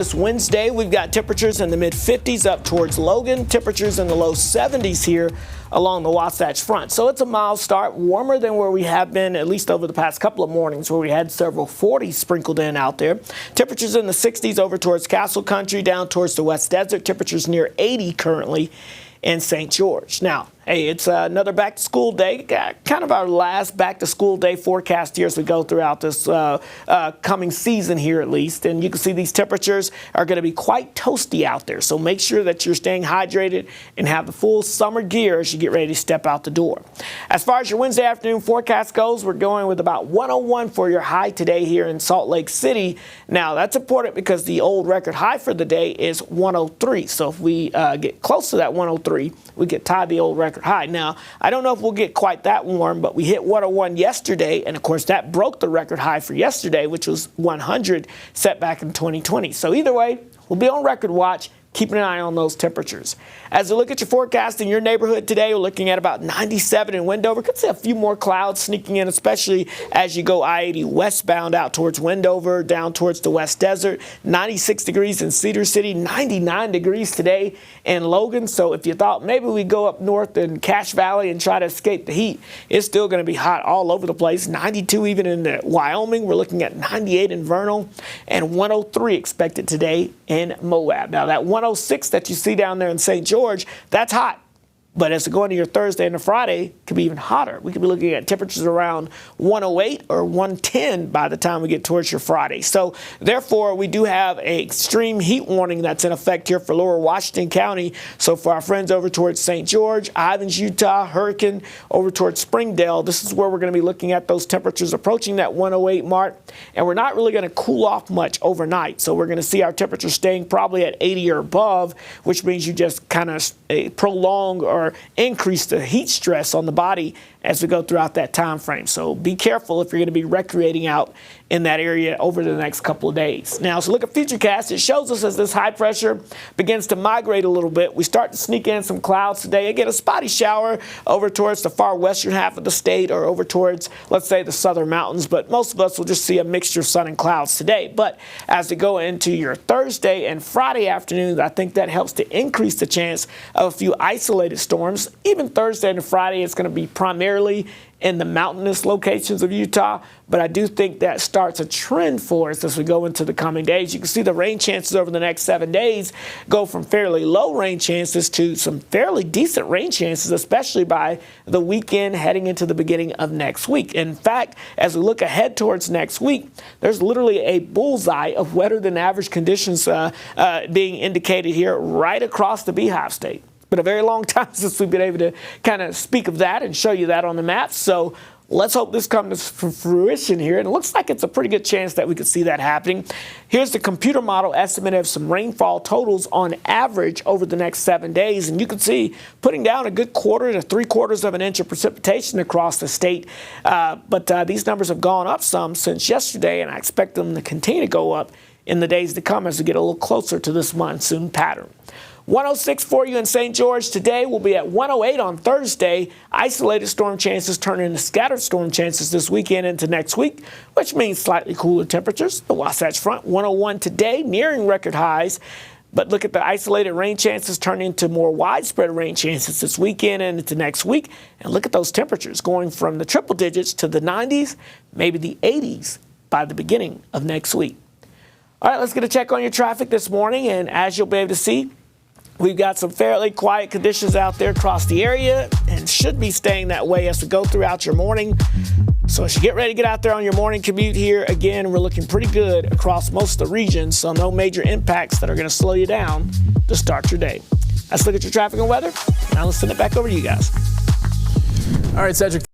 This Wednesday, we've got temperatures in the mid-50s up towards Logan, temperatures in the low 70s here along the Wasatch Front. So it's a mild start, warmer than where we have been, at least over the past couple of mornings, where we had several 40s sprinkled in out there. Temperatures in the 60s over towards Castle Country, down towards the West Desert. Temperatures near 80 currently in St. George. Now, hey, it's another back-to-school day, kind of our last back-to-school day forecast here as we go throughout this coming season here at least. And you can see these temperatures are going to be quite toasty out there. So make sure that you're staying hydrated and have the full summer gear as you get ready to step out the door. As far as your Wednesday afternoon forecast goes, we're going with about 101 for your high today here in Salt Lake City. Now, that's important because the old record high for the day is 103. So if we get close to that 103, we get tied the old record high. Now, I don't know if we'll get quite that warm, but we hit 101 yesterday, and of course that broke the record high for yesterday, which was 100 set back in 2020. So either way, we'll be on record watch, keeping an eye on those temperatures. As we look at your forecast in your neighborhood today, we're looking at about 97 in Wendover. Could see a few more clouds sneaking in, especially as you go I-80 westbound out towards Wendover, down towards the West Desert. 96 degrees in Cedar City, 99 degrees today in Logan. So if you thought maybe we go up north in Cache Valley and try to escape the heat, it's still going to be hot all over the place. 92 even in Wyoming. We're looking at 98 in Vernal and 103 expected today in Moab. Now that 106 that you see down there in St. George, that's hot. But as we go into your Thursday and Friday, it could be even hotter. We could be looking at temperatures around 108 or 110 by the time we get towards your Friday. So therefore, we do have an extreme heat warning that's in effect here for lower Washington County. So for our friends over towards St. George, Ivins, Utah, Hurricane, over towards Springdale, this is where we're going to be looking at those temperatures approaching that 108 mark. And we're not really going to cool off much overnight. So we're going to see our temperatures staying probably at 80 or above, which means you just kind of prolong or increase the heat stress on the body as we go throughout that time frame. So be careful if you're going to be recreating out in that area over the next couple of days. Now, so look at Futurecast. It shows us as this high pressure begins to migrate a little bit, we start to sneak in some clouds today and get a spotty shower over towards the far western half of the state or over towards, let's say, the southern mountains. But most of us will just see a mixture of sun and clouds today. But as we go into your Thursday and Friday afternoons, I think that helps to increase the chance of a few isolated storms. Even Thursday and Friday, it's going to be primarily in the mountainous locations of Utah, but I do think that starts a trend for us as we go into the coming days. You can see the rain chances over the next 7 days go from fairly low rain chances to some fairly decent rain chances, especially by the weekend heading into the beginning of next week. In fact, as we look ahead towards next week, there's literally a bullseye of wetter than average conditions being indicated here right across the Beehive State. Been a very long time since we've been able to kind of speak of that and show you that on the map. So let's hope this comes to fruition here. And it looks like it's a pretty good chance that we could see that happening. Here's the computer model estimate of some rainfall totals on average over the next 7 days. And you can see putting down a good quarter to 3/4 of an inch of precipitation across the state. But these numbers have gone up some since yesterday, and I expect them to continue to go up in the days to come as we get a little closer to this monsoon pattern. 106 for you in St. George today. We'll be at 108 on Thursday. Isolated storm chances turn into scattered storm chances this weekend into next week, which means slightly cooler temperatures. The Wasatch Front, 101 today, nearing record highs. But look at the isolated rain chances turn into more widespread rain chances this weekend and into next week. And look at those temperatures going from the triple digits to the 90s, maybe the 80s by the beginning of next week. All right, let's get a check on your traffic this morning. And as you'll be able to see, we've got some fairly quiet conditions out there across the area and should be staying that way as we go throughout your morning. So as you get ready to get out there on your morning commute here, again, we're looking pretty good across most of the regions, so no major impacts that are going to slow you down to start your day. Let's look at your traffic and weather. Now let's send it back over to you guys. All right, Cedric.